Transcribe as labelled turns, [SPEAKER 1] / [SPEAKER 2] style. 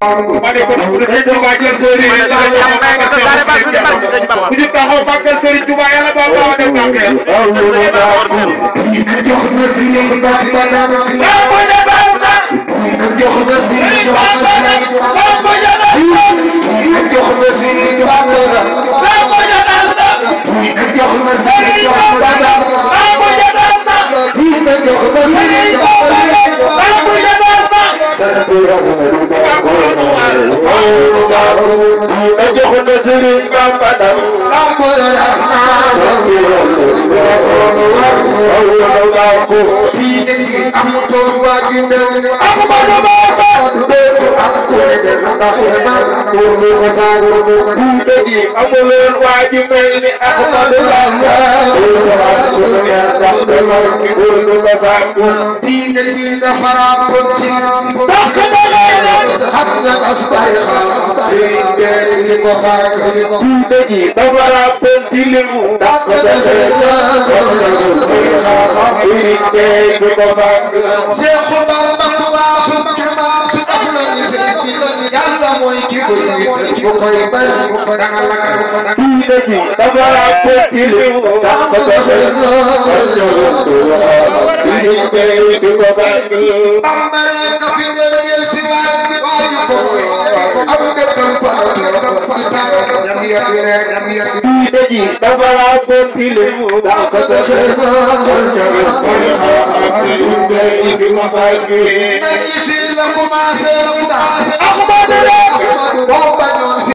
[SPEAKER 1] Mane ko Serigne Touba jël Serigne bu ñu taxaw màggal Serigne Touba yàlla ba ba def màggal jox na Serigne Ba jox na Serigne